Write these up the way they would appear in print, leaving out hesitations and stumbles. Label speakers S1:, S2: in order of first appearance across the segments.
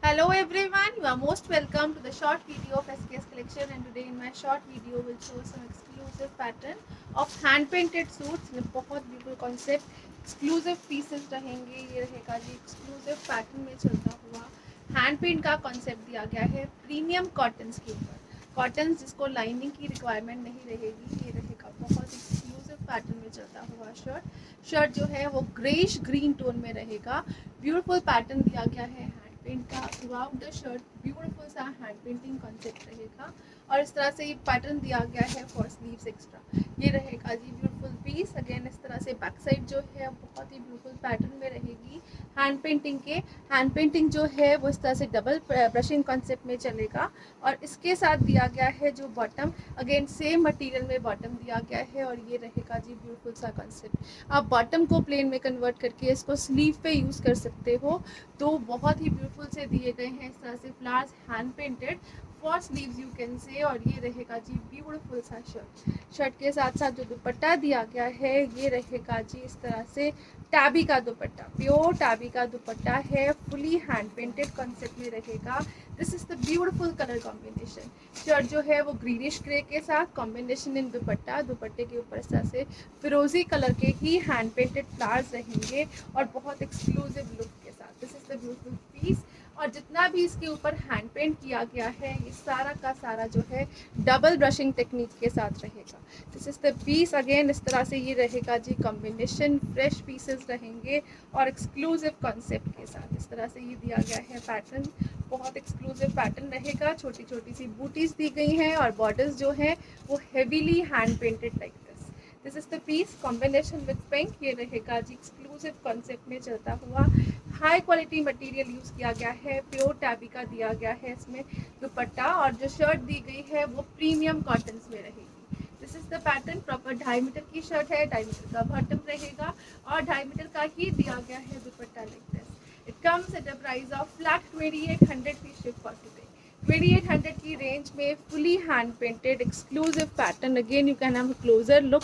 S1: Hello everyone, you are most welcome to the short video of SKS collection, and today in my short video will show some exclusive pattern of hand painted suits with बहुत beautiful concept, exclusive pieces रहेंगे। ये रहेगा जी exclusive pattern में चलता हुआ hand paint का concept दिया गया है प्रीमियम कॉटन्स के ऊपर। कॉटन्स जिसको लाइनिंग की रिक्वायरमेंट नहीं रहेगी, ये रहेगा बहुत एक्सक्लूसिव पैटर्न में चलता हुआ शर्ट जो है वो ग्रेइश ग्रीन टोन में रहेगा। ब्यूटीफुल पैटर्न दिया गया है हैंड पेंट का थ्रूआउट द शर्ट, ब्यूटीफुल सा हैंड पेंटिंग कॉन्सेप्ट रहेगा और इस तरह से ये पैटर्न दिया गया है फॉर स्लीव्स एक्स्ट्रा। ये रहेगा जी ब्यूटीफुल पीस। अगेन इस तरह से बैक साइड जो है बहुत ही ब्यूटीफुल पैटर्न में रहेगी हैंड पेंटिंग के। हैंड पेंटिंग जो है वो इस तरह से डबल ब्रशिंग कॉन्सेप्ट में चलेगा और इसके साथ दिया गया है जो बॉटम, अगेन सेम मटेरियल में बॉटम दिया गया है और ये रहेगा जी ब्यूटीफुल सा कॉन्सेप्ट। आप बॉटम को प्लेन में कन्वर्ट करके इसको स्लीव पे यूज़ कर सकते हो, तो बहुत ही ब्यूटीफुल से दिए गए हैं इस तरह से flowers hand painted for sleeves you can say. और ये रहेगा जी ब्यूटीफुल सा शर्ट के साथ साथ जो दुपट्टा दिया गया है ये रहेगा जी इस तरह से टैबी का दुपट्टा, प्योर टैबी का दुपट्टा है, फुली हैंड पेंटेड कॉन्सेप्ट में रहेगा। This is the beautiful colour combination. Shirt जो है वो ग्रीनिश ग्रे के साथ कॉम्बिनेशन इन दुपट्टा, दुपट्टे के ऊपर इस तरह से फिरोजी कलर के ही हैंड पेंटेड फ्लावर्स रहेंगे और बहुत एक्सक्लूसिव लुक के साथ। This is the beautiful piece और जितना भी इसके ऊपर हैंड पेंट किया गया है ये सारा का सारा जो है डबल ब्रशिंग टेक्निक के साथ रहेगा। This is the piece. Again इस तरह से ये रहेगा जी कॉम्बिनेशन, फ्रेश पीसेस रहेंगे और एक्सक्लूसिव कॉन्सेप्ट के साथ। इस तरह से ये दिया गया है पैटर्न, बहुत एक्सक्लूसिव पैटर्न रहेगा। छोटी छोटी सी बूटीज दी गई हैं और बॉर्डर्स जो हैं वो heavily hand painted like this. This is the piece combination with pink. ये रहेगा जी एक्सक्लूसिव कॉन्सेप्ट में चलता हुआ हाई क्वालिटी मटेरियल यूज़ किया गया है, प्योर टैबी का दिया गया है इसमें दुपट्टा और जो शर्ट दी गई है वो प्रीमियम कॉटन्स में रहेगी। This is the pattern. Proper 2.5 metre की शर्ट है, 2.5 मीटर का बॉटम रहेगा और 2.5 मीटर का ही दिया गया है दुपट्टा like this. It comes at a price of flat 2800 की शिप फॉर टुडे। 2800 की रेंज में fully hand painted exclusive pattern. Again you can have a closure look,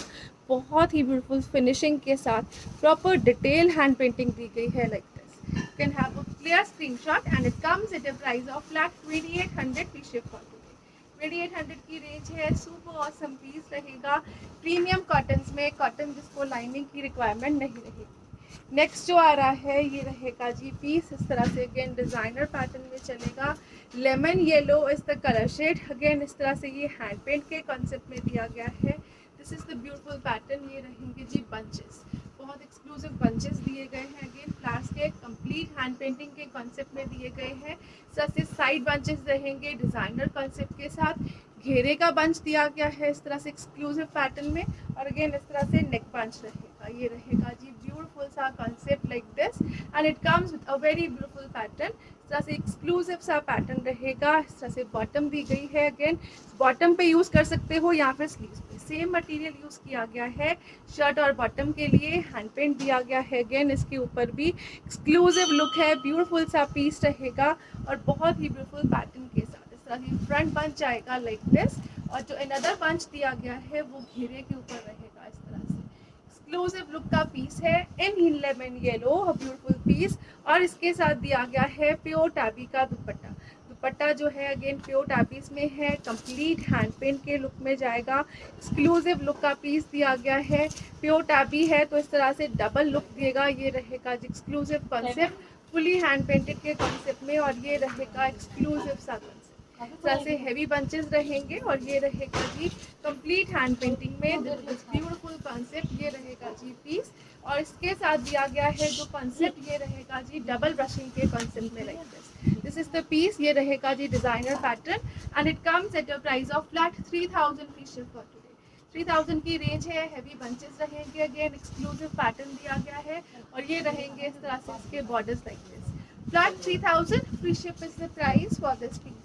S1: बहुत ही ब्यूटीफुल फिनिशिंग के साथ प्रॉपर डिटेल हैंड पेंटिंग दी गई है like this. You can have a clear screenshot and it comes at a price of flat 2800 free ship for today। 2800 की range है। Super awesome piece रहेगा premium cottons में, cotton जिसको lining की requirement नहीं रहेगी। नेक्स्ट जो आ रहा है ये रहेगा जी पीस इस तरह से, अगेन डिज़ाइनर पैटर्न में चलेगा। Lemon yellow is the colour shade. Again इस तरह से ये हैंड पेंट के कॉन्सेप्ट में दिया गया है। This is the beautiful pattern. ये रहेंगे जी बंचेस, बहुत एक्सक्लूसिव बंचेस दिए गए हैं। अगेन फ्लावर्स के कंप्लीट हैंड पेंटिंग के कॉन्सेप्ट में दिए गए हैं। सबसे साइड बंचेस रहेंगे डिज़ाइनर कॉन्सेप्ट के साथ। घेरे का बंच दिया गया है इस तरह से एक्सक्लूसिव पैटर्न में और अगेन इस तरह से नेक बंच रहेगा। ये रहेगा जी ब्यूटीफुल सा concept like this and it comes with a very beautiful pattern. इस तरह से एक्सक्लूसिव सा पैटर्न रहेगा। इस तरह से बॉटम दी गई है, अगेन बॉटम पे यूज़ कर सकते हो या फिर स्लीव्स पे। सेम मटेरियल यूज़ किया गया है शर्ट और बॉटम के लिए, हैंड पेंट दिया गया है। अगेन इसके ऊपर भी एक्सक्लूसिव लुक है, ब्यूटीफुल सा पीस रहेगा और बहुत ही ब्यूटीफुल पैटर्न के साथ। इस तरह की फ्रंट बंच आएगा लाइक दिस और जो अनदर बंच दिया गया है वो घेरे के ऊपर रहेगा इस तरह से। एक्सक्लूसिव लुक का पीस है इन लेमन येलो, ब्यूटीफुल पीस और इसके साथ दिया गया है प्योर टैबी का दुपट्टा। दुपट्टा जो है अगेन प्योर टैबीज में है, कंप्लीट हैंड पेंट के लुक में जाएगा। एक्सक्लूसिव लुक का पीस दिया गया है, प्योर टैबी है तो इस तरह से डबल लुक देगा। ये रहेगा exclusive concept fully hand painted के कॉन्सेप्ट में और ये रहेगा एक्सक्लूसिव सा कॉन्सेप्ट। इस तरह से हेवी बंचेस रहेंगे और ये रहेगा जी कंप्लीट हैंड पेंटिंग में ब्यूटीफुल कॉन्सेप्ट। ये रहेगा जी पीस और इसके साथ दिया गया है जो कॉन्सेप्ट ये रहेगा जी डबल ब्रशिंग के कॉन्सेप्ट में like this. This is the piece. ये रहेगा जी designer pattern and it comes at a price of flat 3000 free ship for today. 3000 की रेंज है। हेवी बंचेस रहेंगे, अगेन एक्सक्लूसिव पैटर्न दिया गया है और ये रहेंगे इस तरह से इसके borders like this. Flat 3000 free ship is the price for this piece.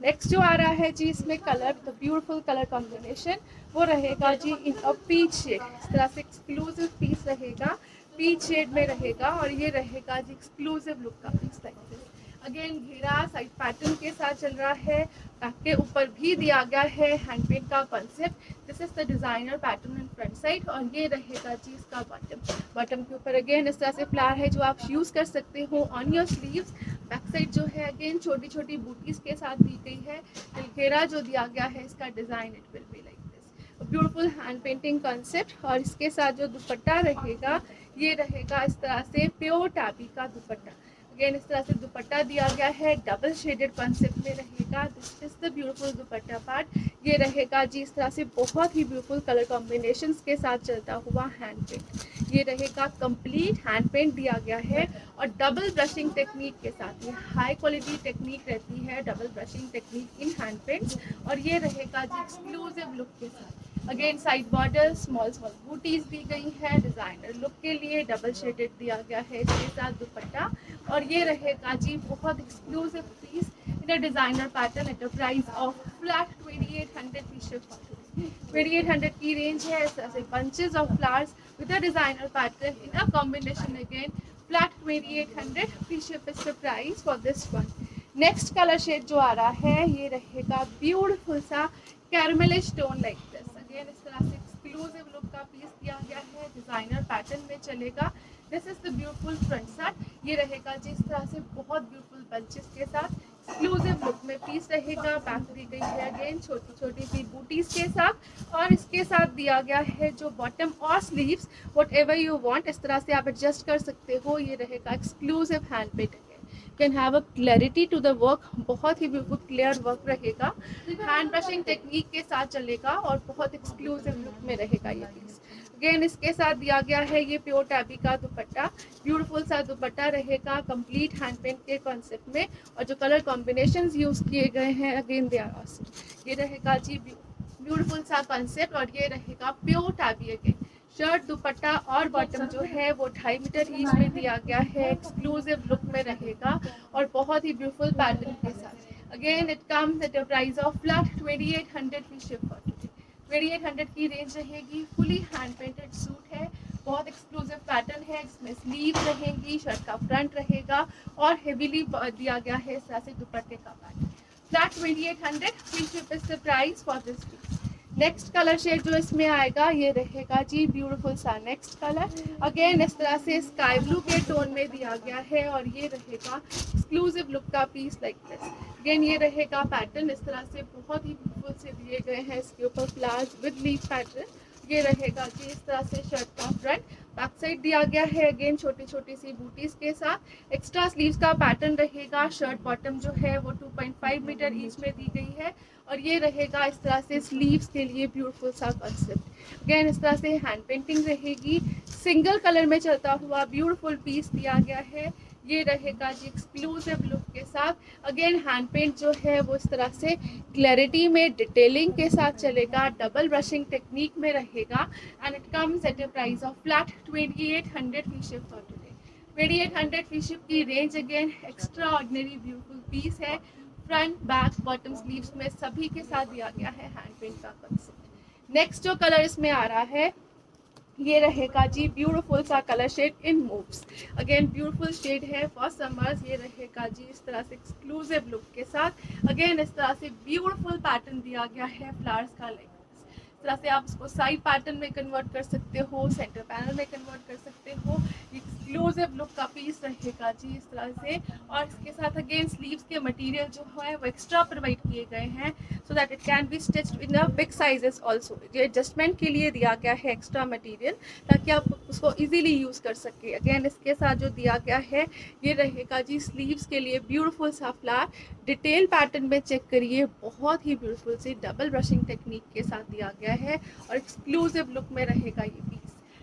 S1: Next जो आ रहा है जी इसमें colour, the beautiful colour combination वो रहेगा जी इन अ पीच शेड। इस तरह से एक्सक्लूसिव पीस रहेगा, पीच शेड में रहेगा और ये रहेगा जी एक्सक्लूसिव लुक का पीस लाइक दिस। अगेन घेरा साइड पैटर्न के साथ चल रहा है, बैक के ऊपर भी दिया गया है हैंड पेंट का concept. This is the designer pattern in front side और ये रहेगा जी इसका बॉटम। बॉटम के ऊपर अगेन इस तरह से फ्लावर है जो आप यूज कर सकते हो on your sleeves. Back side जो है अगेन छोटी छोटी बूटीज के साथ दी गई है। घेरा जो दिया गया है इसका design it will be like this, beautiful hand painting concept. और इसके साथ जो दुपट्टा रहेगा ये रहेगा इस तरह से प्योर टैबी का दुपट्टा। अगेन इस तरह से दुपट्टा दिया गया है, डबल शेडेड कॉन्सेप्ट में रहेगा। This is the beautiful dupatta part. ये रहेगा जी इस तरह से बहुत ही ब्यूटीफुल कलर कॉम्बिनेशंस के साथ चलता हुआ हैंड पेंट। ये रहेगा कंप्लीट हैंड पेंट दिया गया है और डबल ब्रशिंग टेक्निक के साथ। ये हाई क्वालिटी टेक्निक रहती है double brushing technique in hand paints. और ये रहेगा जी एक्सक्लूसिव लुक के साथ। Again side border small small बूटीज दी गई है, डिजाइनर लुक के लिए डबल शेडेड दिया गया है इसके साथ दुपट्टा। और ये रहेगा जी बहुत exclusive piece in a designer pattern at a price of flat 2800 free ship. 2800 की रेंज है। इस तरह से bunches of flowers with a designer pattern in a combination. Again flat 2800 free ship is the price for this one. Next colour shade जो आ रहा है ये रहेगा ब्यूटीफुल सा caramelish tone like this. Again इस तरह से एक्सक्लूसिव लुक का पीस दिया गया है, डिजाइनर पैटर्न में चलेगा। This is the beautiful front side. ये रहेगा जी इस तरह से बहुत ब्यूटीफुल बंचेस के साथ एक्सक्लूसिव लुक में पीस रहेगा। बैक दी गई है अगेन छोटी छोटी सी बूटीज के साथ। और इसके साथ दिया गया है जो बॉटम और sleeves what ever you want, इस तरह से आप एडजस्ट कर सकते हो। ये रहेगा exclusive hand paint. Can have a clarity to the work, बहुत ही बिल्कुल क्लियर वर्क रहेगा। हैंड ब्रशिंग टेक्निक के साथ चलेगा और बहुत एक्सक्लूसिव लुक में रहेगा ये पीस। अगेन इसके साथ दिया गया है ये प्योर टैबी का दुपट्टा। ब्यूटीफुल सा दुपट्टा रहेगा कंप्लीट हैंड पेंट के कॉन्सेप्ट में। और जो कलर कॉम्बिनेशंस यूज किए गए हैं अगेन दे आर ऑसम। ये रहेगा जी ब्यूटीफुल सा कॉन्सेप्ट और ये रहेगा प्योर टैबी। अगेन शर्ट दुपट्टा और बॉटम जो है वो 2.5 मीटर ईच में दिया गया है, एक्सक्लूसिव लुक में रहेगा और बहुत ही ब्यूटीफुल पैटर्न के साथ। Again it comes at a price of flat 2800 free ship for today. 2800 की रेंज रहेगी। फुली हैंड पेंटेड सूट है, बहुत एक्सक्लूसिव पैटर्न है जिसमें स्लीव रहेंगी, शर्ट का फ्रंट रहेगा और हेवीली दिया गया है इस तरह से दुपट्टे का pattern. Flat 2800 free ship is the price for this piece. Next colour shade जो इसमें आएगा ये रहेगा जी ब्यूटीफुल सा नेक्स्ट कलर। अगेन इस तरह से स्काई ब्लू के टोन में दिया गया है और ये रहेगा एक्सक्लूसिव लुक का पीस लाइक दिस। अगेन ये रहेगा पैटर्न इस तरह से बहुत ही ब्यूटीफुल से दिए गए हैं इसके ऊपर फ्लावर्स विद लीफ पैटर्न। ये रहेगा जी इस तरह से शर्ट का फ्रंट। बैक साइड दिया गया है अगेन छोटी छोटी सी बूटीज के साथ। एक्स्ट्रा स्लीव्स का पैटर्न रहेगा। शर्ट बॉटम जो है वो 2.5 मीटर ईच में दी गई है और ये रहेगा इस तरह से स्लीव्स के लिए ब्यूटीफुल सा कॉन्सेप्ट। अगेन इस तरह से हैंड पेंटिंग रहेगी, सिंगल कलर में चलता हुआ ब्यूटीफुल पीस दिया गया है। ये रहेगा जी एक्सक्लूसिव लुक के साथ। अगेन हैंड पेंट जो है वो इस तरह से क्लैरिटी में डिटेलिंग के साथ चलेगा, डबल ब्रशिंग टेक्निक में रहेगा and it comes at a price of flat 2800 free ship for today. 2800 free ship की range. Again extraordinary beautiful piece है, फ्रंट बैक बॉटम स्लीव्स में सभी के साथ दिया गया है हैंड पेंट का कंसेप्ट। नेक्स्ट जो कलर इसमें आ रहा है ये रहेगा जी ब्यूटीफुल सा colour shade in mauves. Again beautiful shade है फॉर समर्स। ये रहेगा जी इस तरह से एक्सक्लूसिव लुक के साथ। अगेन इस तरह से ब्यूटीफुल पैटर्न दिया गया है फ्लावर्स का लाइक इस तरह से आप इसको साइड पैटर्न में कन्वर्ट कर सकते हो, सेंटर पैनल में कन्वर्ट कर सकते हो। एक्सक्लूसिव लुक का पीस रहेगा जी इस तरह से। और इसके साथ अगेन स्लीव्स के मटेरियल जो है वो एक्स्ट्रा प्रोवाइड किए गए हैं सो that it can be stitched in a big sizes also. ये एडजस्टमेंट के लिए दिया गया है एक्स्ट्रा मटेरियल ताकि आप उसको इजीली यूज़ कर सके। अगेन इसके साथ जो दिया गया है ये रहेगा जी स्लीव्स के लिए ब्यूटीफुल सा फ्लावर। डिटेल पैटर्न में चेक करिए, बहुत ही ब्यूटीफुल सी डबल ब्रशिंग टेक्निक के साथ दिया गया है और एक्सक्लूसिव लुक में रहेगा ये पीस।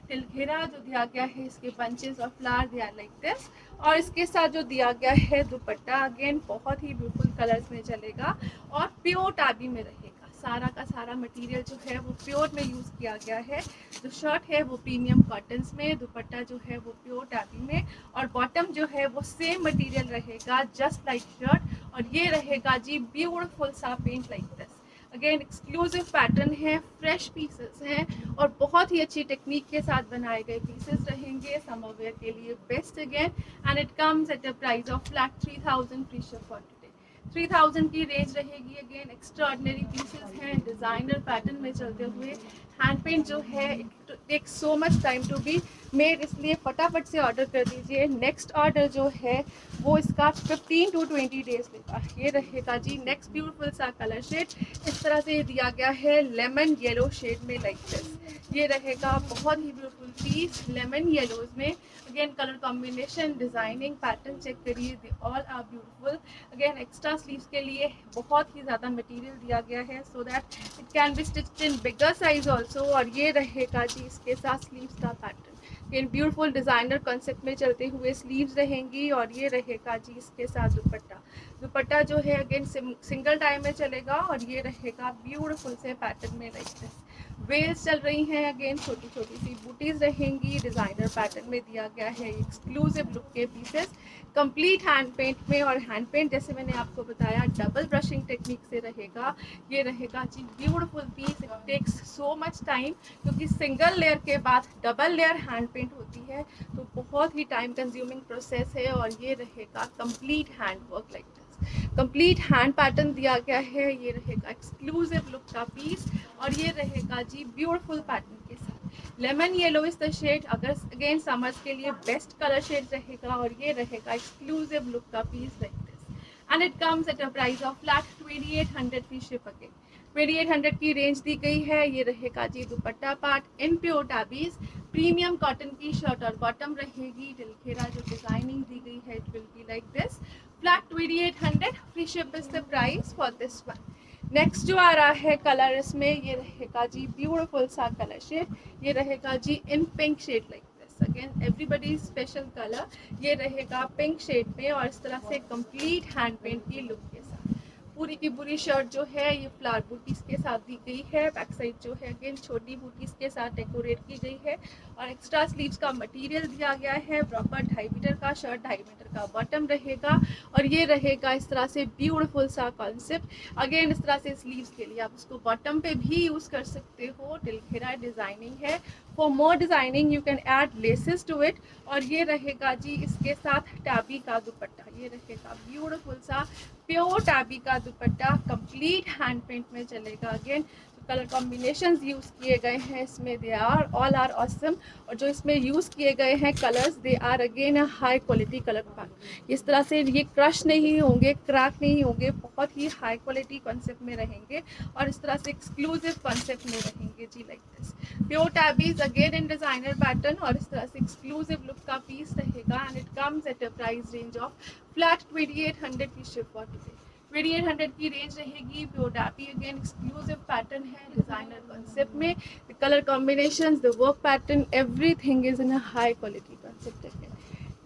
S1: टिल घेरा जो दिया गया है इसके बंचेस और फ्लावर दिया लाइक दिस। और इसके साथ जो दिया गया है दुपट्टा अगेन बहुत ही ब्यूटीफुल कलर्स में चलेगा और प्योर टैबी में रहेगा। सारा का सारा मटेरियल जो है वो प्योर में यूज़ किया गया है। जो शर्ट है वो प्रीमियम कॉटन्स में, दुपट्टा जो है वो प्योर टैबी में और बॉटम जो है वो सेम मटेरियल रहेगा जस्ट लाइक शर्ट। और ये रहेगा जी ब्यूटीफुल सा paint like this. Again exclusive pattern है, फ्रेश पीसेस हैं और बहुत ही अच्छी टेक्निक के साथ बनाए गए पीसेस रहेंगे समर वेयर के लिए best. Again and it comes at a price of flat 3000 free ship for today. 3000 की रेंज रहेगी। अगेन एक्स्ट्रा ऑर्डिनरी पीसेस हैं, डिज़ाइनर पैटर्न में चलते हुए। हैंड पेंट जो है it takes so much time to be made, इसलिए फटाफट से ऑर्डर कर दीजिए। नेक्स्ट ऑर्डर जो है वो इसका 15 to 20 डेज लेगा। ये रहेगा जी नेक्स्ट ब्यूटीफुल सा कलर शेड, इस तरह से दिया गया है लेमन येलो शेड में लाइक दिस। ये रहेगा बहुत ही ब्यूटीफुल पीस लेमन येलोज में। Again colour combination, designing pattern check करिए, they all are beautiful. Again extra sleeves के लिए बहुत ही ज़्यादा मटेरियल दिया गया है so that it can be stitched in bigger size also. और ये रहेगा जी इसके साथ स्लीव्स का पैटर्न। इन ब्यूटीफुल डिज़ाइनर कॉन्सेप्ट में चलते हुए स्लीव्स रहेंगी। और ये रहेगा जी इसके साथ दुपट्टा। दुपट्टा जो है अगेन सिंगल टाइम में चलेगा और ये रहेगा ब्यूटीफुल से पैटर्न में लाइक दिस। वेल्स चल रही हैं, अगेन छोटी छोटी सी बूटीज रहेंगी, डिज़ाइनर पैटर्न में दिया गया है एक्सक्लूसिव लुक के पीसेस कंप्लीट हैंड पेंट में। और हैंड पेंट जैसे मैंने आपको बताया डबल ब्रशिंग टेक्निक से रहेगा। ये रहेगा जी beautiful piece. It takes so much time क्योंकि सिंगल लेयर के बाद डबल लेयर हैंड पेंट होती है, तो बहुत ही टाइम कंज्यूमिंग प्रोसेस है। और ये रहेगा complete hand work like this, complete hand pattern दिया गया है। ये रहेगा एक्सक्लूसिव लुक का पीस और ये रहेगा जी ब्यूटीफुल पैटर्न के साथ। Lemon yellow is the shade, अगर अगेन समर्स के लिए बेस्ट कलर शेड रहेगा। और ये रहेगा एक्सक्लूसिव लुक का piece like this and it comes at a price of flat 2800 free ship. Again 2800 की रेंज दी गई है। ये रहेगा जी dupatta part in pure tabbies, premium cotton की शर्ट और बॉटम रहेगी। दिलखेरा जो डिजाइनिंग दी गई है it will be like this, flat 2800 free ship is the price for this one. Next जो आ रहा है कलर इसमें, ये रहेगा जी ब्यूटीफुल सा कलर शेड। ये रहेगा जी in pink shade like this, again everybody special colour. ये रहेगा पिंक शेड में और इस तरह से कंप्लीट हैंड पेंट की लुक के साथ। पूरी की पूरी शर्ट जो है ये फ्लावर बूटीज के साथ दी गई है। बैक साइड जो है अगेन छोटी बूटीज के साथ डेकोरेट की गई है और एक्स्ट्रा स्लीव्स का मटेरियल दिया गया है। प्रॉपर 2.5 मीटर का शर्ट, 2.5 मीटर का बॉटम रहेगा। और ये रहेगा इस तरह से ब्यूटीफुल सा कॉन्सेप्ट। अगेन इस तरह से स्लीव्स के लिए आप उसको बॉटम पे भी यूज कर सकते हो। दिलखेरा डिजाइनिंग है। For more designing you can add laces to it. और ये रहेगा जी इसके साथ टैबी का दुपट्टा। ये रहेगा ब्यूटीफुल सा प्योर टैबी का दुपट्टा, कंप्लीट हैंड पेंट में चलेगा। अगेन कलर कॉम्बिनेशंस यूज किए गए हैं इसमें, they are all are awesome. और जो इसमें यूज किए गए हैं colours, they are again a high quality colour pack. इस तरह से ये क्रश नहीं होंगे, क्रैक नहीं होंगे, बहुत ही हाई क्वालिटी कॉन्सेप्ट में रहेंगे और इस तरह से एक्सक्लूसिव कॉन्सेप्ट में रहेंगे जी like this. Pure tabbies again in designer pattern और इस तरह से एक्सक्लूसिव लुक का पीस रहेगा and it comes at a price range of flat 2800 की शिप फॉर टुडे। 2800 की रेंज रहेगी। Pure tabby again exclusive pattern है डिजाइनर कॉन्सेप्ट में। The colour combinations, the work pattern, everything is in a high quality concept है।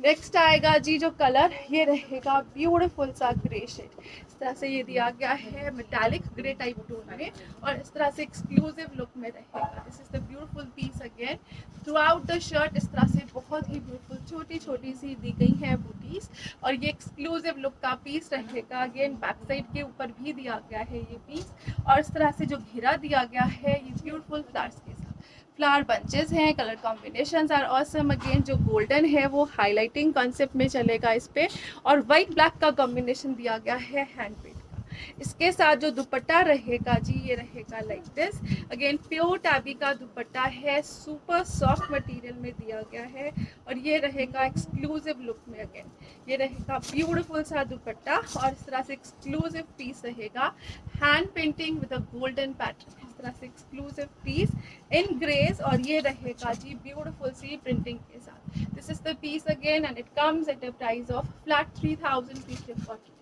S1: Next आएगा जी जो colour, ये रहेगा ब्यूटीफुल सा ग्रे शेड। इस तरह से ये दिया गया है मेटालिक ग्रे टाइप टोन में और इस तरह से एक्सक्लूसिव लुक में रहेगा। This is the beautiful piece again throughout the shirt. इस तरह से बहुत ही ब्यूटीफुल छोटी छोटी सी दी गई हैं बूटीज और ये एक्सक्लूसिव लुक का पीस रहेगा। अगेन बैक साइड के ऊपर भी दिया गया है ये पीस और इस तरह से जो घेरा दिया गया है ये ब्यूटीफुल फ्लावर्स के साथ, फ्लावर बंचेस हैं। Colour combinations are awesome. Again जो गोल्डन है वो हाईलाइटिंग कॉन्सेप्ट में चलेगा इस पे और वाइट ब्लैक का कॉम्बिनेशन दिया गया है हैंड पेंट का। इसके साथ जो दुपट्टा रहेगा जी ये रहेगा like this. Again pure tabby का दुपट्टा है, सुपर सॉफ्ट मटेरियल में दिया गया है और ये रहेगा एक्सक्लूसिव लुक में। अगेन ये रहेगा ब्यूटीफुल सा दुपट्टा और इस तरह से एक्सक्लूसिव पीस रहेगा hand painting with a golden pattern. इस तरह से एक्सक्लूसिव पीस इन ग्रेस और ये रहेगा जी ब्यूटीफुल सी प्रिंटिंग के साथ। This is the piece again and it comes at a price of flat 3000 free ship for today.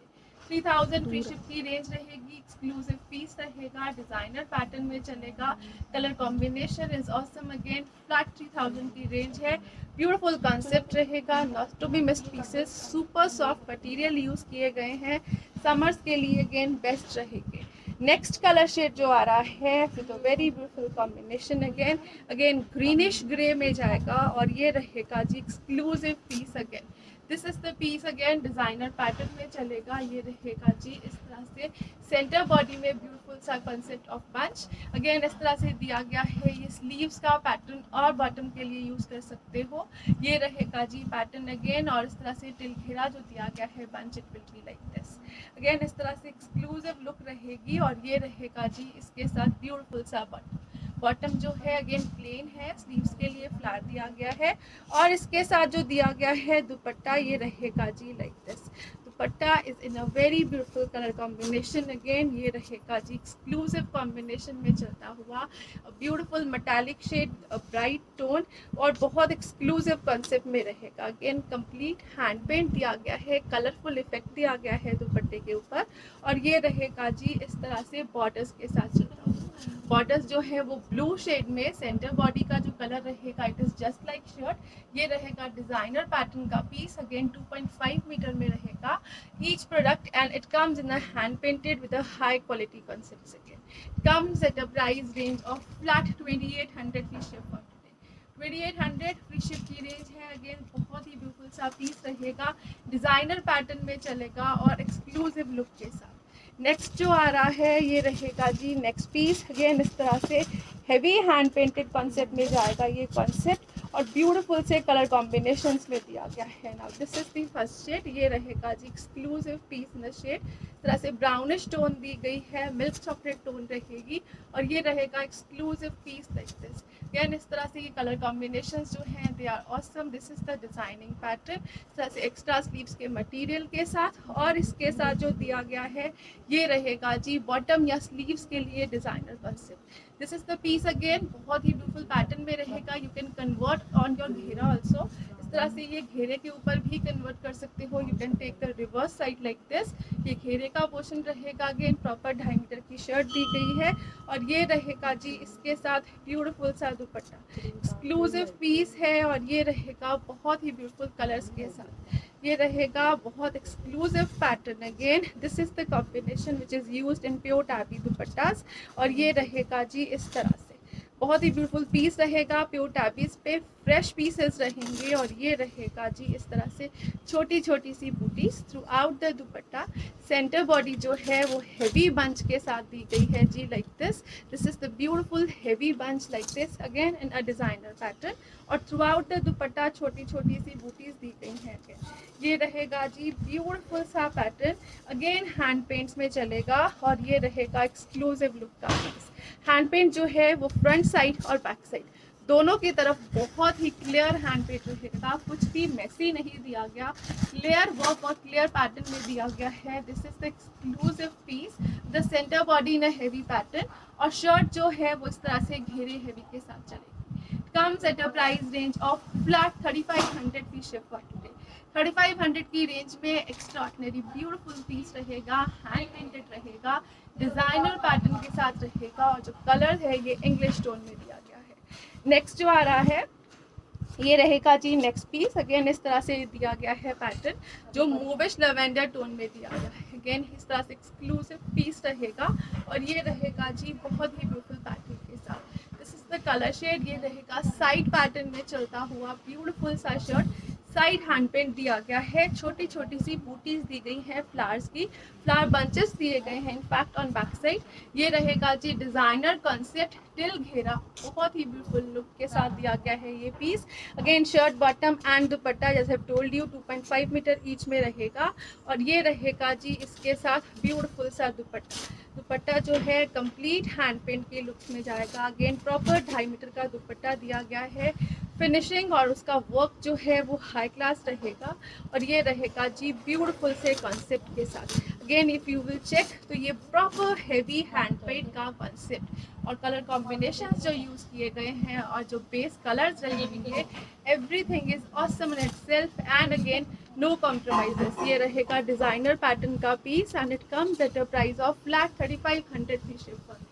S1: 3000 free ship की रेंज रहेगी। एक्सक्लूसिव पीस रहेगा, डिजाइनर पैटर्न में चलेगा। Colour combination is awesome. Again flat 3000 की range है। Beautiful concept रहेगा, not to be missed pieces, super soft material use किए गए हैं। समर्स के लिए अगेन बेस्ट रहेंगे। नेक्स्ट कलर शेड जो आ रहा है with a very beautiful combination again greenish grey में जाएगा और ये रहेगा जी exclusive piece. Again this is the piece again designer pattern में चलेगा। ये रहेगा जी इस तरह से सेंटर बॉडी में ब्यूटीफुल सा कॉन्सेप्ट ऑफ बंच। अगेन इस तरह से दिया गया है। ये स्लीव्स का पैटर्न और बॉटम के लिए यूज कर सकते हो। ये रहेगा जी पैटर्न अगेन और इस तरह से टिल घेरा जो दिया गया है bunch, it will be like this. Again इस तरह से एक्सक्लूसिव लुक रहेगी और ये रहेगा जी इसके साथ ब्यूटीफुल सा बॉटम। बॉटम जो है अगेन प्लेन है, स्लीव्स के लिए फ्लावर दिया गया है और इसके साथ जो दिया गया है दुपट्टा ये रहेगा जी like this. Dupatta is in a very beautiful colour combination, again ये रहेगा जी एक्सक्लूसिव कॉम्बिनेशन में चलता हुआ beautiful metallic shade, bright tone और बहुत एक्सक्लूसिव कॉन्सेप्ट में रहेगा। अगेन कंप्लीट हैंड पेंट दिया गया है, कलरफुल इफेक्ट दिया गया है दुपट्टे के ऊपर और ये रहेगा जी इस तरह से बॉर्डर्स के साथ चलता हुआ। बॉर्डर्स जो है वो ब्लू शेड में, सेंटर बॉडी का जो कलर रहेगा it is just like shirt. ये रहेगा डिजाइनर पैटर्न का पीस, अगेन 2.5 मीटर में रहेगा each product and it comes in a hand painted with a high quality concept. Again comes at a price range of flat 2800 free ship for today. 2800 free ship की range है। Again बहुत ही beautiful सा piece रहेगा, designer pattern में चलेगा और exclusive look के साथ। नेक्स्ट जो आ रहा है ये रहेगा जी नेक्स्ट पीस, अगेन इस तरह से हेवी हैंड पेंटेड कॉन्सेप्ट में जाएगा ये कॉन्सेप्ट और ब्यूटीफुल से कलर कॉम्बिनेशंस में दिया गया है। Now this is the first shade, ये रहेगा जी exclusive piece in the shade, इस तरह से ब्राउनिश टोन दी गई है, मिल्क चॉकलेट टोन रहेगी और ये रहेगा exclusive piece like this. Again इस तरह से ये कलर कॉम्बिनेशंस जो हैं they are awesome. This is the designing pattern, इस तरह से एक्स्ट्रा स्लीव्स के मटेरियल के साथ और इसके साथ जो दिया गया है ये रहेगा जी बॉटम या स्लीव्स के लिए designer concept. This is the piece, again बहुत ही ब्यूटीफुल पैटर्न में रहेगा। You can convert on your घेरा ऑल्सो, इस तरह से ये घेरे के ऊपर भी कन्वर्ट कर सकते हो। You can take the reverse side like this. ये घेरे का पोर्शन रहेगा, अगेन प्रॉपर 2.5 मीटर की शर्ट दी गई है और ये रहेगा जी इसके साथ ब्यूटीफुल सा दुपट्टा, एक्सक्लूसिव पीस है और ये रहेगा बहुत ही ब्यूटीफुल कलर्स के साथ। ये रहेगा बहुत exclusive pattern, again this is the combination which is used in pure tabby dupattas और ये रहेगा जी इस तरह से बहुत ही ब्यूटीफुल पीस रहेगा। प्योर टैबीज पे फ्रेश पीसेस रहेंगे और ये रहेगा जी इस तरह से छोटी छोटी सी बूटीज throughout the dupatta. Centre body जो है वो हेवी बंच के साथ दी गई है जी like this. This is the beautiful heavy bunch like this, again in a designer pattern और थ्रू आउट द दुपट्टा छोटी छोटी सी बूटीज दी गई हैं। ये रहेगा जी ब्यूटीफुल सा पैटर्न, अगेन हैंड पेंट्स में चलेगा और ये रहेगा एक्सक्लूसिव लुक का पीस। हैंड पेंट जो है वो फ्रंट साइड और बैक साइड दोनों की तरफ बहुत ही क्लियर हैंड पेंट रहेगा, कुछ भी मेसी नहीं दिया गया, क्लियर वर्क और क्लियर पैटर्न में दिया गया है। This is the exclusive piece, the centre body in a heavy pattern और शर्ट जो है वो इस तरह से घेरे हेवी के साथ चलेगी। Comes at a price range of flat 3500 free ship for today. 3500 की रेंज में एक्स्ट्राऑर्डिनरी ब्यूटीफुल पीस रहेगा, हैंड पेंटेड रहेगा, डिजाइनर पैटर्न के साथ रहेगा और जो कलर है ये इंग्लिश टोन में दिया गया है। नेक्स्ट जो आ रहा है ये रहेगा जी नेक्स्ट पीस, अगेन इस तरह से दिया गया है पैटर्न जो मूविश लेवेंडर टोन में दिया गया है। अगेन इस तरह से एक्सक्लूसिव पीस रहेगा और ये रहेगा जी बहुत ही ब्यूटीफुल पैटर्न के साथ। This is the colour shade, ये रहेगा साइड पैटर्न में चलता हुआ ब्यूटीफुल सा शर्ट। साइड हैंड पेंट दिया गया है, छोटी छोटी सी बूटीज दी गई हैं फ्लावर्स की, फ्लावर बंचेस दिए गए हैं इनफैक्ट ऑन बैक साइड। ये रहेगा जी डिजाइनर कॉन्सेप्ट टिल घेरा, बहुत ही ब्यूटीफुल लुक के साथ दिया गया है ये piece. Again shirt bottom and दुपट्टा जैसे टोल्ड यू 2.5 मीटर ईच में रहेगा और ये रहेगा जी इसके साथ ब्यूटीफुल सा दुपट्टा। दुपट्टा जो है कंप्लीट हैंड पेंट के लुक्स में जाएगा, अगेन प्रॉपर 2.5 मीटर का दुपट्टा दिया गया है। फिनिशिंग और उसका वर्क जो है वो हाई क्लास रहेगा और ये रहेगा जी ब्यूटीफुल से कॉन्सेप्ट के साथ। Again if you will check तो ये प्रॉपर हेवी हैंड पेंट का कॉन्सेप्ट और कलर कॉम्बिनेशंस जो यूज किए गए हैं और जो बेस कलर्स रहेंगे, everything is awesome in itself and again no compromises. ये रहेगा डिजाइनर पैटर्न का piece and it comes at a price of flat 3500 free ship for today.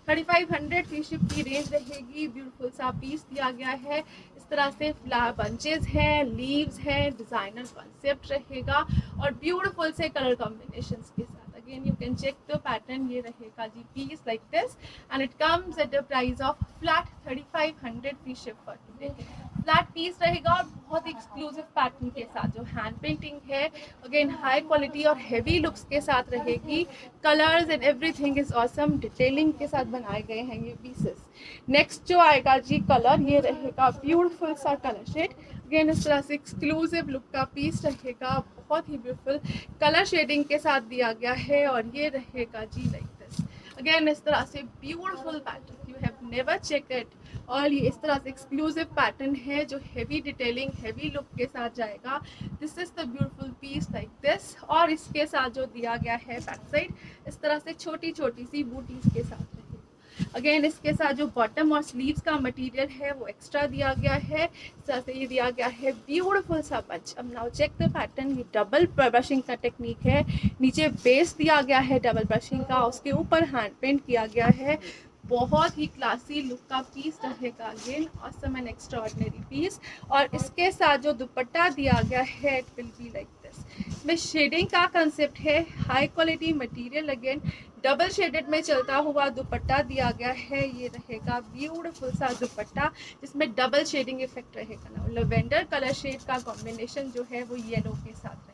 S1: 3500 free ship की रेंज रहेगी। ब्यूटीफुल सा पीस दिया गया है, इस तरह से फ्लावर बंचेस हैं, लीव्स हैं, डिजाइनर कॉन्सेप्ट रहेगा और ब्यूटीफुल से कलर कॉम्बिनेशंस के साथ। Again you can check the pattern, ये रहेगा जी piece like this and it comes at the price of flat 3500 free ship for today. Flat piece रहेगा और बहुत एक्सक्लूसिव पैटर्न के साथ जो हैंड पेंटिंग है अगेन हाई क्वालिटी और हेवी लुक्स के साथ रहेगी। Colours and everything is awesome, detailing के साथ बनाए गए हैं ये पीसेस। नेक्स्ट जो आएगा जी कलर, ये रहेगा ब्यूटीफुल सा कलर शेड, अगेन इस तरह से एक्सक्लूसिव लुक का पीस रहेगा, बहुत ही ब्यूटीफुल कलर शेडिंग के साथ दिया गया है और ये रहेगा जी लाइक दिस। अगेन इस तरह से beautiful pattern, you have never check it. और ये इस तरह से एक्सक्लूसिव पैटर्न है जो हेवी डिटेलिंग, हेवी लुक के साथ जाएगा। This is the beautiful piece like this. और इसके साथ जो दिया गया है बैक साइड, इस तरह से छोटी छोटी सी बूटीज के साथ रहेगी। अगेन इसके साथ जो बॉटम और स्लीव्स का मटेरियल है वो एक्स्ट्रा दिया गया है। इस तरह से ये दिया गया है ब्यूटीफुल सा बंच। अब नाउ चेक द पैटर्न। ये डबल ब्रशिंग का टेक्निक है। नीचे बेस दिया गया है डबल ब्रशिंग का, उसके ऊपर हैंड पेंट किया गया है। बहुत ही क्लासी लुक का पीस रहेगा। Again awesome and extraordinary piece. और इसके साथ जो दुपट्टा दिया गया है it will be like this. इसमें शेडिंग का कंसेप्ट है, high quality material. Again double shaded में चलता हुआ दुपट्टा दिया गया है। ये रहेगा ब्यूटीफुल सा दुपट्टा जिसमें डबल शेडिंग इफेक्ट रहेगा ना। लेवेंडर कलर शेड का कॉम्बिनेशन जो है वो येलो के साथ रहेगा।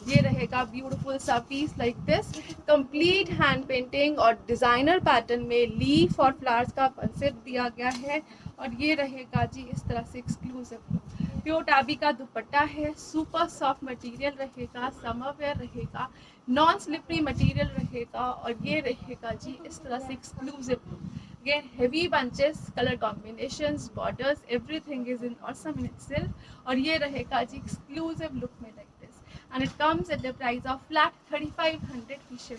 S1: ये रहेगा ब्यूटीफुल सा piece like this. Complete hand painting और डिजाइनर पैटर्न में लीफ और फ्लावर्स का कंसेप्ट दिया गया है। और ये रहेगा जी इस तरह से एक्सक्लूसिव प्योर टाबी का दुपट्टा है। सुपर सॉफ्ट मटेरियल रहेगा, समर वेयर रहेगा, नॉन स्लिपरी मटेरियल रहेगा। और ये रहेगा जी इस तरह से exclusive look. Again heavy bunches, colour combinations, borders, everything is in awesome in itself. और ये रहेगा जी एक्सक्लूसिव लुक में like this. And it comes at the price of flat 3500 free ship.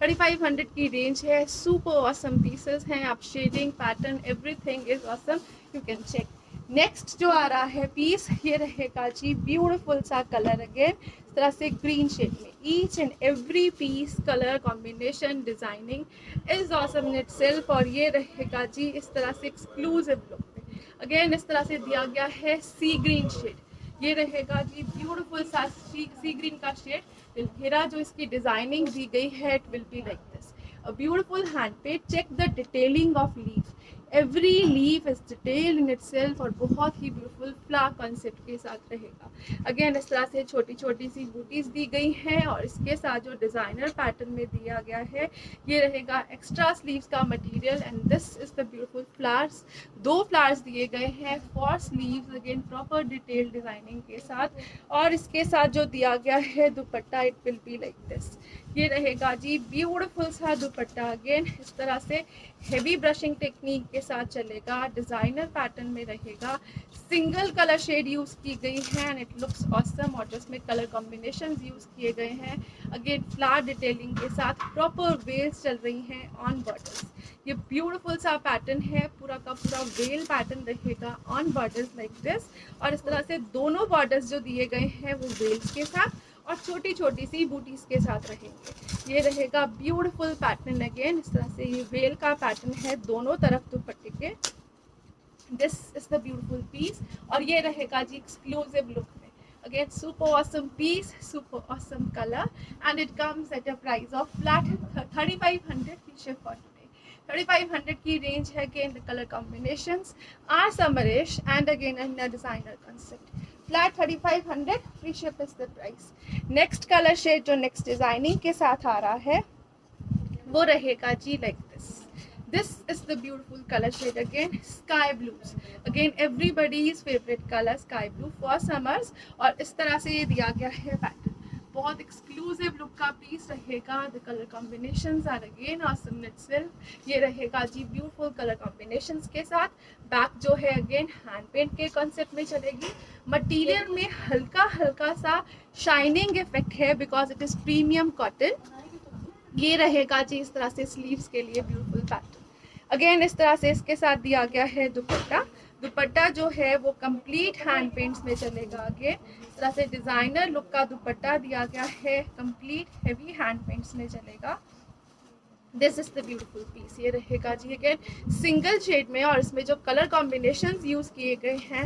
S1: 3500 की रेंज है। सुपर ऑसम पीसेस हैं। आप shading, pattern, everything is awesome, you can check. Next जो आ रहा है पीस, ये रहेगा जी ब्यूटीफुल सा कलर। अगेन इस तरह से ग्रीन शेड में each and every piece, colour combination, designing is awesome in itself. और ये रहेगा जी इस तरह से एक्सक्लूसिव लुक में। अगेन इस तरह से दिया गया है सी ग्रीन शेड। ये रहेगा जी ब्यूटीफुल सा सी ग्रीन का शेड। घेरा जो इसकी डिजाइनिंग दी गई है it will be like this. A beautiful hand paid. Check the detailing of leaf. Every leaf is detail in itself. और बहुत ही ब्यूटीफुल फ्लावर कॉन्सेप्ट के साथ रहेगा। अगेन इस तरह से छोटी छोटी सी बूटीज दी गई हैं। और इसके साथ जो डिजाइनर पैटर्न में दिया गया है ये रहेगा एक्स्ट्रा स्लीव्स का material. And this is the beautiful flowers. 2 flowers दिए गए हैं for sleeves. Again proper detail designing के साथ। और इसके साथ जो दिया गया है दुपट्टा it will be like this. ये रहेगा जी ब्यूटीफुल सा दुपट्टा। अगेन इस तरह से हेवी ब्रशिंग टेक्निक के साथ चलेगा, डिजाइनर पैटर्न में रहेगा। सिंगल कलर शेड यूज की गई है एंड इट लुक्स ऑसम। और जिसमें कलर कॉम्बिनेशंस यूज किए गए हैं। अगेन फ्लावर डिटेलिंग के साथ प्रॉपर वेल्स चल रही हैं ऑन बॉर्डर्स। ये ब्यूटीफुल सा पैटर्न है, पूरा का पूरा वेल पैटर्न रहेगा ऑन बॉर्डर्स लाइक दिस। और इस तरह से दोनों बॉर्डर्स जो दिए गए हैं वो वेल्स के साथ और छोटी छोटी सी बूटीज के साथ रहेंगे। ये रहेगा ब्यूटीफुल पैटर्न। अगेन इस तरह से ये वेल का पैटर्न है दोनों तरफ दुपट्टे के। This is the beautiful piece. और ये रहेगा जी एक्सक्लूसिव लुक में। Again super awesome piece, super awesome colour. And it comes at a price of flat 3500 free ship for today. 3500 की रेंज है। Again the colour combinations are summerish and again in a designer concept. Flat 3500 free ship is the price. Next colour shade जो next designing के साथ आ रहा है वो रहेगा जी like this. This is the beautiful color shade again, sky blues. Again everybody's favorite color, sky blue for summers. और इस तरह से ये दिया गया है पैटर्न। बहुत एक्सक्लूसिव लुक का पीस रहेगा। The colour combinations are again awesome in itself. ये रहेगा जी ब्यूटीफुल कलर कॉम्बिनेशंस के साथ। बैक जो है अगेन हैंड पेंट के कॉन्सेप्ट में चलेगी। मटीरियल में हल्का हल्का सा शाइनिंग इफेक्ट है because it is premium cotton. ये रहेगा जी इस तरह से स्लीव्स के लिए ब्यूटीफुल पैटर्न। अगेन इस तरह से इसके साथ दिया गया है दुपट्टा। दुपट्टा जो है वो कंप्लीट हैंड पेंट्स में चलेगा। अगेन इस तरह से डिजाइनर लुक का दुपट्टा दिया गया है, कंप्लीट हेवी हैंड पेंट्स में चलेगा। This is the beautiful piece. ये रहेगा जी अगेन सिंगल शेड में। और इसमें जो कलर कॉम्बिनेशंस यूज किए गए हैं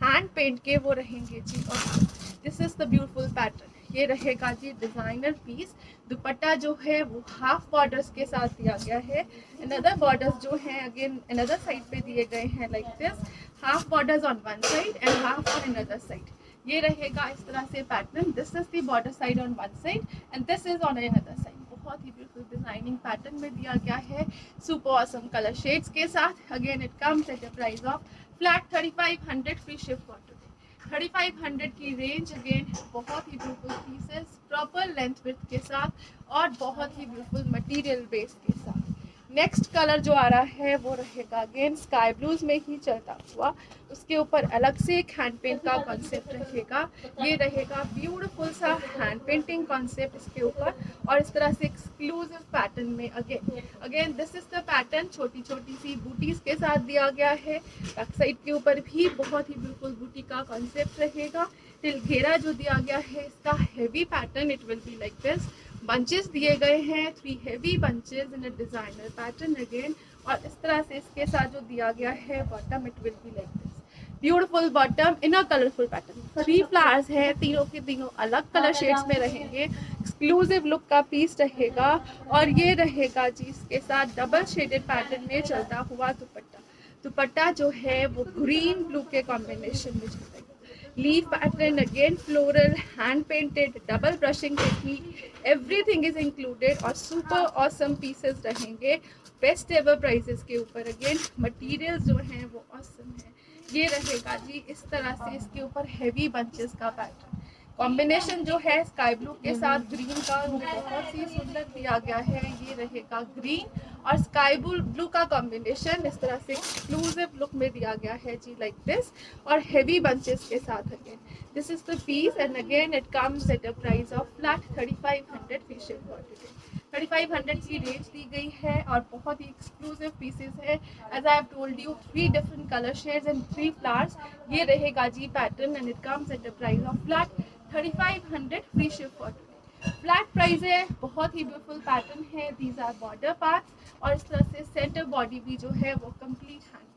S1: हैंड पेंट के वो रहेंगे जी। और this is the beautiful pattern. ये रहेगा जी डिजाइनर पीस। दुपट्टा जो है वो हाफ बॉर्डर्स के साथ दिया गया है। अनदर बॉर्डर्स जो हैं अगेन अनदर साइड पे दिए गए हैं like this. Half borders on one side and half on another side. ये रहेगा इस तरह से pattern. This is the border side on one side and this is on another side. बहुत ही ब्यूटीफुल डिजाइनिंग पैटर्न में दिया गया है सुपर ऑसम कलर शेड्स के साथ। Again it comes at the price of flat 3500 free ship for today. 3500 की range. Again बहुत ही beautiful pieces proper length width के साथ और बहुत ही ब्यूटीफुल मटेरियल बेस के साथ। नेक्स्ट कलर जो आ रहा है वो रहेगा अगेन स्काई ब्लूज में ही चलता हुआ, उसके ऊपर अलग से एक हैंड पेंट का कॉन्सेप्ट रहेगा। ये रहेगा ब्यूटीफुल सा हैंड पेंटिंग कॉन्सेप्ट इसके ऊपर, और इस तरह से एक्सक्लूसिव पैटर्न में again this is the pattern. छोटी छोटी सी बूटीज के साथ दिया गया है। बैक साइड के ऊपर भी बहुत ही ब्यूटीफुल बूटी का कॉन्सेप्ट रहेगा। टिल घेरा जो दिया गया है इसका heavy pattern, it will be like this. Bunches दिए गए हैं 3 heavy bunches in a designer pattern again, और इस तरह से इसके साथ जो दिया गया है bottom, it will be like this beautiful bottom in a colourful pattern. 3 flowers है, तीनों के तीनों अलग कलर शेड्स में रहेंगे। एक्सक्लूसिव लुक का पीस रहेगा, और ये रहेगा जी इसके साथ डबल शेडेड पैटर्न में चलता हुआ दुपट्टा। दुपट्टा जो है वो ग्रीन ब्लू के कॉम्बिनेशन में चलेगा। Leaf pattern again floral, hand painted, double brushing technique, everything is included, और सुपर ऑसम पीसेस रहेंगे बेस्ट एवर प्राइसेस के ऊपर। अगेन मटेरियल्स जो हैं वो ऑसम है। ये रहेगा जी इस तरह से इसके ऊपर हेवी बंचेस का पैटर्न। कॉम्बिनेशन जो है स्काई ब्लू के साथ ग्रीन का वो बहुत ही सुंदर दिया गया है। ये रहेगा ग्रीन और स्काई ब्लू का कॉम्बिनेशन इस तरह से एक्सक्लूसिव लुक में दिया गया है जी लाइक दिस, और हेवी बंचेस के साथ। Again this is the piece and again it comes at a price of flat 3500 free ship for today. 3500 की रेंज दी गई है और बहुत ही एक्सक्लूसिव पीसेस है। As I have told you 3 different colour shades and 3 flowers. ये रहेगा जी pattern and it comes at a price of flat 3500 free ship for today. Flat price है, बहुत ही ब्यूटीफुल पैटर्न है। दीज आर बॉर्डर पार्ट्स, और इस तरह से सेंटर बॉडी भी जो है वो complete hand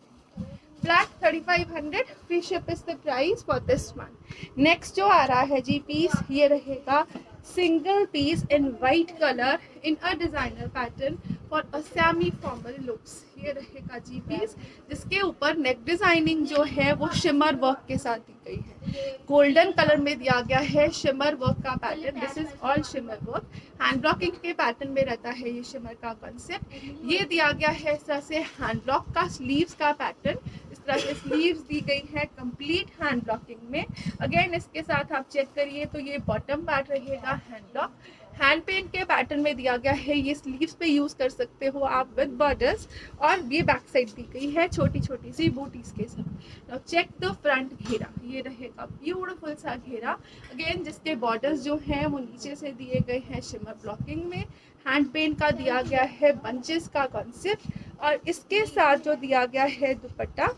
S1: flat 3500 free ship is the price for this one. Next जो आ रहा है जी पीस, ये रहेगा single piece in white colour in a designer pattern for a semi formal looks. ये रहेगा जी पीस, जिसके ऊपर नेक डिजाइनिंग जो है वो शिमर वर्क के साथ दी गई है। गोल्डन कलर में दिया गया है शिमर वर्क का pattern. This is all shimmer work. Hand blocking के पैटर्न में रहता है ये शिमर का कॉन्सेप्ट। ये दिया गया है इस तरह से हैंड ब्लॉक का स्लीव्स का पैटर्न। इस तरह से स्लीव्स दी गई है कंप्लीट हैंड ब्लॉकिंग में। अगेन इसके साथ आप चेक करिए तो ये बॉटम पार्ट रहेगा हैंड ब्लॉक। हैंड पेंट के पैटर्न में दिया गया है। ये स्लीव्स पे यूज कर सकते हो आप विद बॉर्डर्स, और ये बैक साइड दी गई है छोटी छोटी सी बूटीज के साथ। नाउ चेक द फ्रंट घेरा। ये रहेगा ब्यूटीफुल सा घेरा अगेन, जिसके बॉर्डर्स जो हैं वो नीचे से दिए गए हैं शिमर ब्लॉकिंग में। हैंड पेंट का दिया गया है बंचेस का कॉन्सेप्ट, और इसके साथ जो दिया गया है दुपट्टा,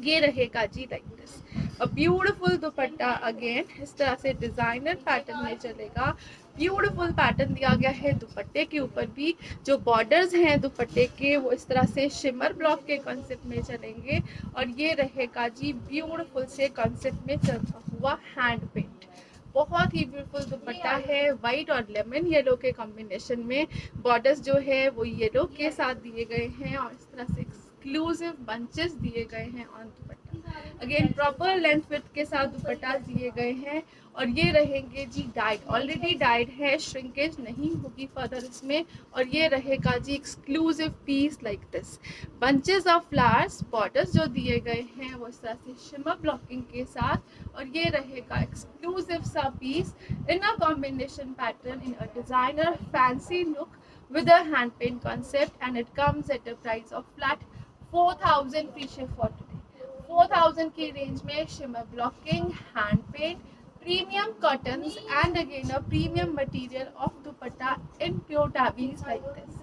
S1: ये रहेगा जी like this a beautiful dupatta. Again इस तरह से डिजाइनर पैटर्न में चलेगा। ब्यूटीफुल पैटर्न दिया गया है दुपट्टे के ऊपर भी। जो बॉर्डर्स हैं दुपट्टे के वो इस तरह से शिमर ब्लॉक के कॉन्सेप्ट में चलेंगे, और ये रहेगा जी ब्यूटीफुल से कॉन्सेप्ट में चलता हुआ हैंड पेंट। बहुत ही ब्यूटीफुल दुपट्टा है, वाइट और लेमन येलो के कॉम्बिनेशन में। बॉर्डर्स जो है वो येलो के साथ दिए गए हैं, और इस तरह से एक्सक्लूसिव बंचेस दिए गए हैं on dupatta. Again proper length width के साथ दुपट्टा दिए गए हैं, और ये रहेंगे जी डाइड, ऑलरेडी डाइड है, श्रिंकेज नहीं होगी फर्दर इसमें। और ये रहेगा जी exclusive piece like this. Bunches of flowers, borders जो दिए गए हैं वो इस तरह से शिमर ब्लॉकिंग के साथ, और ये रहेगा एक्सक्लूसिव सा piece in a combination pattern in a designer fancy look with a hand paint concept, and it comes at a price of flat 4000 free ship for today. 4000 की रेंज में shimmer blocking, hand paint, premium cottons and again a premium material of dupatta in pure tabbies like this.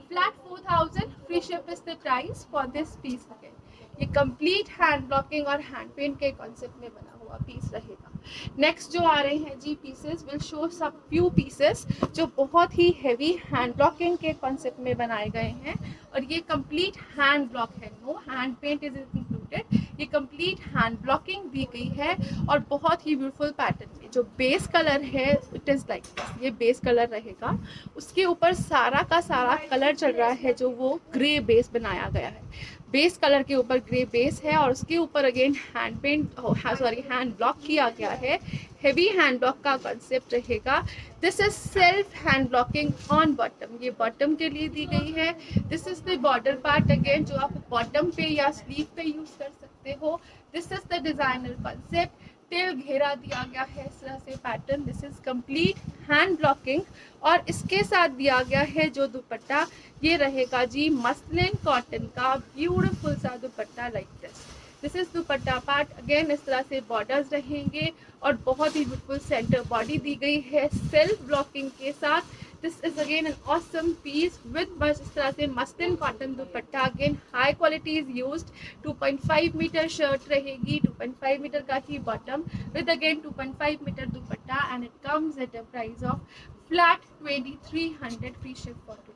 S1: Flat 4000 free ship is the price for this piece again. ये complete hand blocking और hand paint के concept में बना हुआ piece रहेगा। Next जो आ रहे हैं जी पीसेस, विल शो सब फ्यू पीसेस जो बहुत ही हैवी हैंड ब्लॉकिंग के कॉन्सेप्ट में बनाए गए हैं, और ये कंप्लीट हैंड ब्लॉक है, no hand paint is included. ये कंप्लीट हैंड ब्लॉकिंग दी गई है, और बहुत ही ब्यूटीफुल पैटर्न में। जो बेस कलर है इट इज लाइक दिस, ये बेस कलर रहेगा। उसके ऊपर सारा का सारा कलर चल रहा है जो वो ग्रे बेस बनाया गया है। बेस कलर के ऊपर ग्रे बेस है, और उसके ऊपर again hand paint hand block किया गया है। हेवी हैंड ब्लॉक का कॉन्सेप्ट रहेगा। This is self hand blocking on bottom, ये बॉटम के लिए दी गई है। This is the border part again, जो आप बॉटम पे या स्लीव पे यूज कर सकते हो। This is the designer concept. Till घेरा दिया गया है इस तरह से pattern. This is complete hand blocking. और इसके साथ दिया गया है जो दुपट्टा, ये रहेगा जी मसलिन कॉटन का ब्यूटीफुल सा dupatta like this. This is dupatta part. Again इस तरह से बॉर्डर्स रहेंगे और बहुत ही ब्यूटीफुल सेंटर बॉडी दी गई है सेल्फ ब्लॉकिंग के साथ। This is again an awesome piece with बस इस तरह से muslin cotton dupatta. Again high quality is used. 2.5 metre shirt रहेगी, 2.5 मीटर का ही bottom with again 2.5 meter dupatta, and it comes at a price of flat 2300 free ship for today.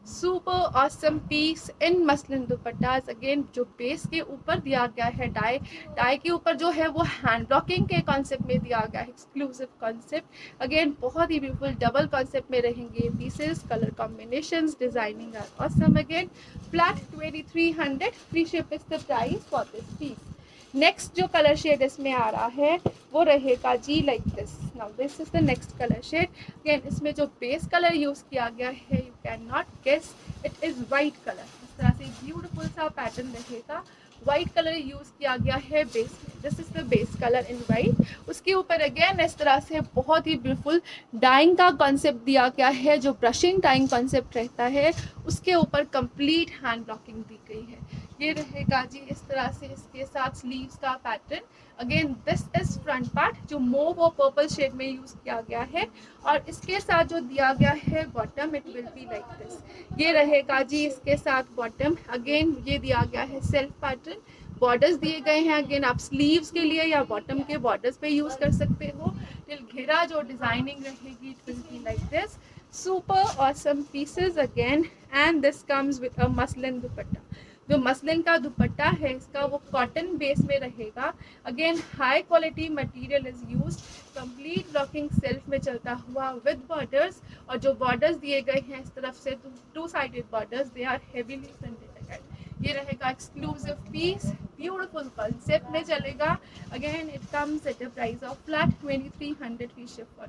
S1: Super awesome piece in muslin dupattas. Again जो base के ऊपर दिया गया है die, die के ऊपर जो है वो हैंड ब्लॉकिंग के कॉन्सेप्ट में दिया गया है, एक्सक्लूसिव कॉन्सेप्ट। अगेन बहुत ही ब्यूटीफुल डबल कॉन्सेप्ट में रहेंगे pieces, colour combinations, designing are awesome. Again flat 2300 free ship is the price for this piece. Next जो कलर शेड इसमें आ रहा है वो रहेगा जी like this. Now this is the next colour shade. Again इसमें जो बेस कलर यूज किया गया है, you can not guess, it is white colour. इस तरह से ब्यूटीफुल सा पैटर्न रहेगा। वाइट कलर यूज किया गया है बेस में। This is the base colour in white. उसके ऊपर अगेन इस तरह से बहुत ही ब्यूटीफुल डाइंग का कॉन्सेप्ट दिया गया है, जो ब्रशिंग डाइंग कॉन्सेप्ट रहता है उसके ऊपर कंप्लीट हैंड ब्लॉकिंग दी गई है। ये रहेगा जी इस तरह से इसके साथ स्लीव्स का pattern. Again this is front part जो मोव और पर्पल शेड में यूज किया गया है, और इसके साथ जो दिया गया है bottom, it will be like this. ये रहेगा जी इसके साथ बॉटम। अगेन ये दिया गया है सेल्फ पैटर्न, बॉर्डर्स दिए गए हैं। अगेन आप स्लीव्स के लिए या बॉटम के बॉर्डर्स पे यूज कर सकते हो। टिल घेरा जो डिजाइनिंग रहेगी, it will be like this. Super awesome pieces again, and this comes with a muslin दुपट्टा। जो मसलिन का दुपट्टा है इसका वो कॉटन बेस में रहेगा। Again high quality material is used. Complete blocking self में चलता हुआ विद बॉर्डर्स, और जो बॉर्डर्स दिए गए हैं इस तरफ से two sided borders, they are heavily printed again. ये रहेगा एक्सक्लूसिव पीस, ब्यूटीफुल कॉन्सेप्ट में चलेगा। Again it comes at a price of flat 2300 free ship for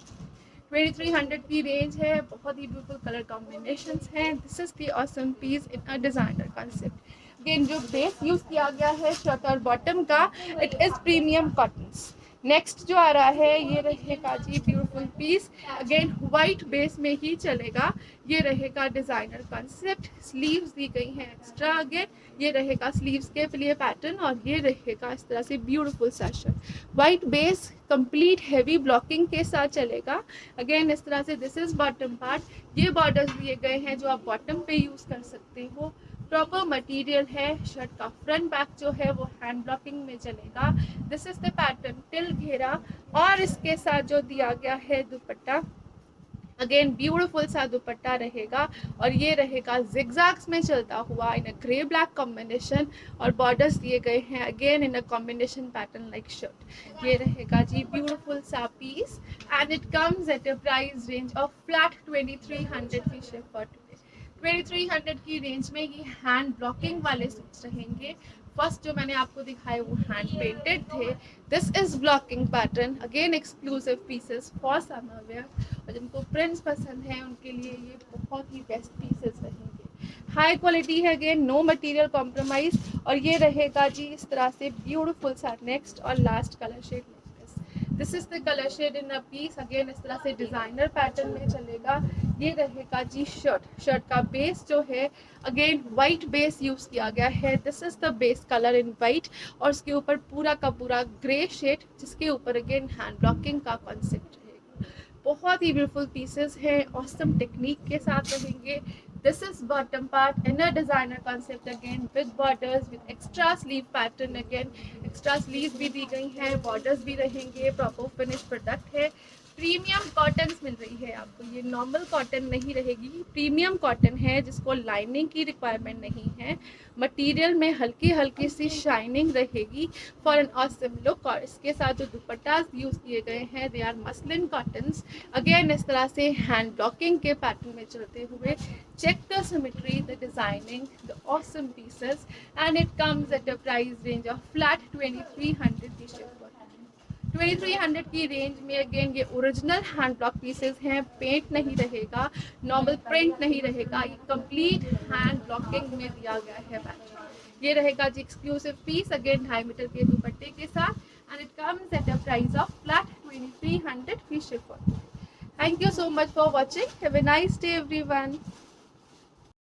S1: 2300 की रेंज है। बहुत ही ब्यूटीफुल कलर कॉम्बिनेशंस हैं। This is the awesome piece in a designer concept. Again जो बेस यूज किया गया है शर्ट और बॉटम का, it is premium cottons. Next जो आ रहा है ये रहेगा जी beautiful piece. Again white base में ही चलेगा। ये रहेगा डिजाइनर कॉन्सेप्ट। स्लीव्स दी गई हैं एक्स्ट्रा। अगेन ये रहेगा स्लीव्स के लिए पैटर्न, और ये रहेगा इस तरह से ब्यूटीफुल सा shirt. White base complete heavy blocking के साथ चलेगा। अगेन इस तरह से दिस इज बॉटम पार्ट। ये बॉर्डर्स दिए गए हैं जो आप बॉटम पे यूज कर सकते हो। प्रॉपर मटेरियल है। शर्ट का फ्रंट बैक जो है वो हैंड ब्लॉकिंग में चलेगा। This is the pattern till घेरा, और इसके साथ जो दिया गया है दुपट्टा, अगेन ब्यूटीफुल सा दुपट्टा रहेगा, और ये रहेगा जिगजैग्स में चलता हुआ in a grey black combination, और बॉर्डर्स दिए गए हैं again in a combination pattern like shirt. ये रहेगा जी ब्यूटीफुल सा piece, and it comes at a price range of flat 2300 free ship for today. 2300 की रेंज में ये हैंड ब्लॉकिंग वाले सूट्स रहेंगे। फर्स्ट जो मैंने आपको दिखाए वो हैंड पेंटेड थे। This is blocking pattern. Again exclusive pieces for summer where, और जिनको प्रिंट्स पसंद है उनके लिए ये बहुत ही बेस्ट पीसेस रहेंगे। हाई क्वालिटी है, अगेन नो मटेरियल कॉम्प्रोमाइज, और ये रहेगा जी इस तरह से ब्यूटीफुल सा नेक्स्ट और last colour shade. This is the colour shade in a piece. Again इस तरह से डिजाइनर पैटर्न में चलेगा। ये रहेगा जी शर्ट। शर्ट का बेस जो है अगेन वाइट बेस यूज किया गया है। This is the base colour in white, और उसके ऊपर पूरा का पूरा ग्रे शेड, जिसके ऊपर अगेन हैंड ब्लॉकिंग का कॉन्सेप्ट रहेगा। बहुत ही ब्यूटीफुल पीसेस हैं, ऑसम टेक्निक के साथ रहेंगे। This is bottom part, inner designer concept again with borders, with extra sleeve pattern again, extra sleeves भी दी गई हैं, borders भी रहेंगे, proper finish product है। प्रीमियम कॉटन्स मिल रही है आपको, ये नॉर्मल कॉटन नहीं रहेगी, प्रीमियम कॉटन है जिसको लाइनिंग की रिक्वायरमेंट नहीं है। मटेरियल में हल्की हल्की सी शाइनिंग रहेगी फॉर एन ऑसम लुक, और इसके साथ जो दुपट्टास यूज किए गए हैं they are muslin cottons. Again इस तरह से हैंड ब्लॉकिंग के पैटर्न में चलते हुए, check the symmetry, the designing, the awesome pieces, and it comes at a price range of flat 2300 की शिप पर। 2300 की रेंज में अगेन ये ओरिजिनल हैंड ब्लॉक पीसेस हैं, पेंट नहीं रहेगा, नॉर्मल प्रिंट नहीं रहेगा, ये कंप्लीट हैंड ब्लॉकिंग में दिया गया है पैटर्न। ये रहेगा जी एक्सक्लूसिव पीस, अगेन 2.5 मीटर के दुपट्टे के साथ, and it comes at a price of flat 2300 free ship. Thank you so much for watching. Have a nice day everyone.